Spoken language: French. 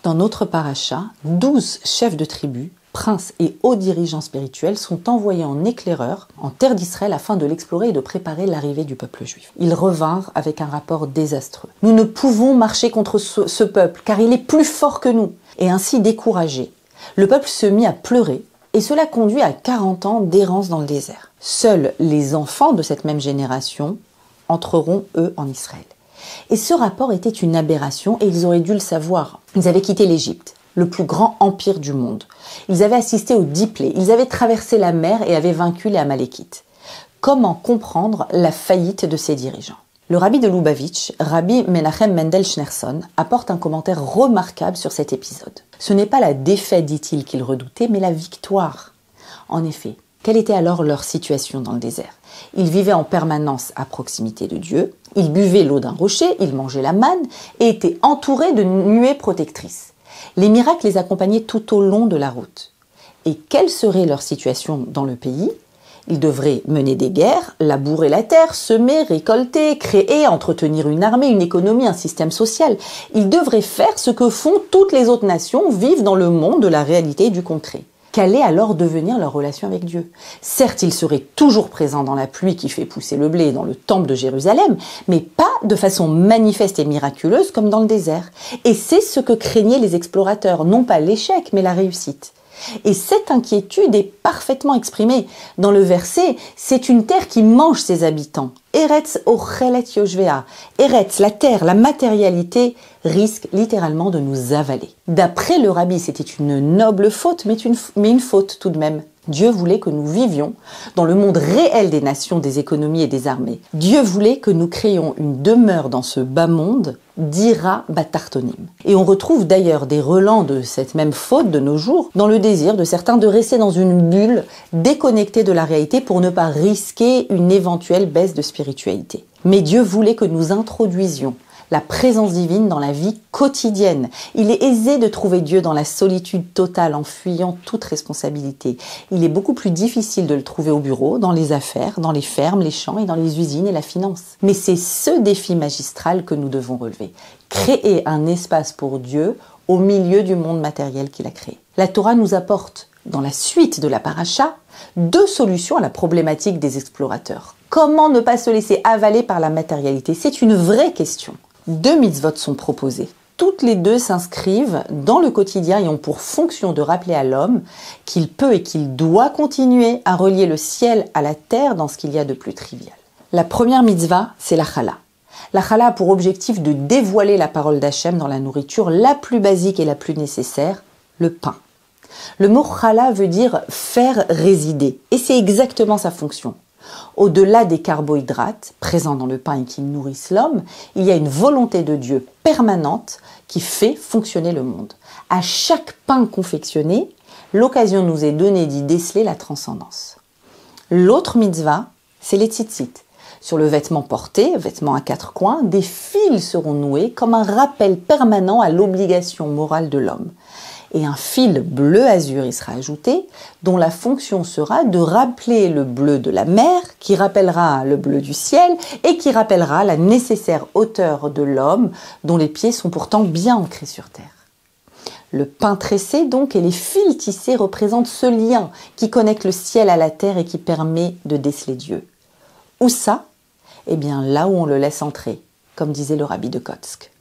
Dans notre paracha, 12 chefs de tribu, princes et hauts dirigeants spirituels sont envoyés en éclaireur en terre d'Israël afin de l'explorer et de préparer l'arrivée du peuple juif. Ils revinrent avec un rapport désastreux. Nous ne pouvons marcher contre ce peuple car il est plus fort que nous. Et ainsi découragé, le peuple se mit à pleurer et cela conduit à 40 ans d'errance dans le désert. Seuls les enfants de cette même génération entreront, eux, en Israël. Et ce rapport était une aberration et ils auraient dû le savoir. Ils avaient quitté l'Égypte, le plus grand empire du monde. Ils avaient assisté aux 10 plaies, ils avaient traversé la mer et avaient vaincu les Amalékites. Comment comprendre la faillite de ces dirigeants? Le rabbi de Lubavitch, Rabbi Menachem Mendel Schneerson, apporte un commentaire remarquable sur cet épisode. Ce n'est pas la défaite, dit-il, qu'ils redoutaient, mais la victoire. En effet, quelle était alors leur situation dans le désert? Ils vivaient en permanence à proximité de Dieu, ils buvaient l'eau d'un rocher, ils mangeaient la manne et étaient entourés de nuées protectrices. Les miracles les accompagnaient tout au long de la route. Et quelle serait leur situation dans le pays? Ils devraient mener des guerres, labourer la terre, semer, récolter, créer, entretenir une armée, une économie, un système social. Ils devraient faire ce que font toutes les autres nations, vivent dans le monde de la réalité et du concret. Qu'allait alors devenir leur relation avec Dieu? Certes, ils seraient toujours présents dans la pluie qui fait pousser le blé dans le temple de Jérusalem, mais pas de façon manifeste et miraculeuse comme dans le désert. Et c'est ce que craignaient les explorateurs, non pas l'échec, mais la réussite. Et cette inquiétude est parfaitement exprimée. Dans le verset, c'est une terre qui mange ses habitants. Eretz ochelet yoshvea. Eretz, la terre, la matérialité, risque littéralement de nous avaler. D'après le rabbi, c'était une noble faute, mais une faute tout de même. Dieu voulait que nous vivions dans le monde réel des nations, des économies et des armées. Dieu voulait que nous créions une demeure dans ce bas monde, d'Ira Batartonim. Et on retrouve d'ailleurs des relents de cette même faute de nos jours dans le désir de certains de rester dans une bulle déconnectée de la réalité pour ne pas risquer une éventuelle baisse de spiritualité. Mais Dieu voulait que nous introduisions la présence divine dans la vie quotidienne. Il est aisé de trouver Dieu dans la solitude totale en fuyant toute responsabilité. Il est beaucoup plus difficile de le trouver au bureau, dans les affaires, dans les fermes, les champs et dans les usines et la finance. Mais c'est ce défi magistral que nous devons relever. Créer un espace pour Dieu au milieu du monde matériel qu'il a créé. La Torah nous apporte, dans la suite de la paracha, 2 solutions à la problématique des explorateurs. Comment ne pas se laisser avaler par la matérialité? C'est une vraie question. 2 mitzvot sont proposées. Toutes les 2 s'inscrivent dans le quotidien et ont pour fonction de rappeler à l'homme qu'il peut et qu'il doit continuer à relier le ciel à la terre dans ce qu'il y a de plus trivial. La première mitzvah, c'est la chala. La chala a pour objectif de dévoiler la parole d'Hachem dans la nourriture la plus basique et la plus nécessaire, le pain. Le mot chala veut dire faire résider et c'est exactement sa fonction. Au-delà des carbohydrates présents dans le pain et qui nourrissent l'homme, il y a une volonté de Dieu permanente qui fait fonctionner le monde. À chaque pain confectionné, l'occasion nous est donnée d'y déceler la transcendance. L'autre mitzvah, c'est les tzitzit. Sur le vêtement porté, vêtement à 4 coins, des fils seront noués comme un rappel permanent à l'obligation morale de l'homme. Et un fil bleu azur y sera ajouté, dont la fonction sera de rappeler le bleu de la mer, qui rappellera le bleu du ciel, et qui rappellera la nécessaire hauteur de l'homme, dont les pieds sont pourtant bien ancrés sur terre. Le pain tressé donc et les fils tissés représentent ce lien qui connecte le ciel à la terre et qui permet de déceler Dieu. Où ça? Eh bien là où on le laisse entrer, comme disait le rabbi de Kotsk.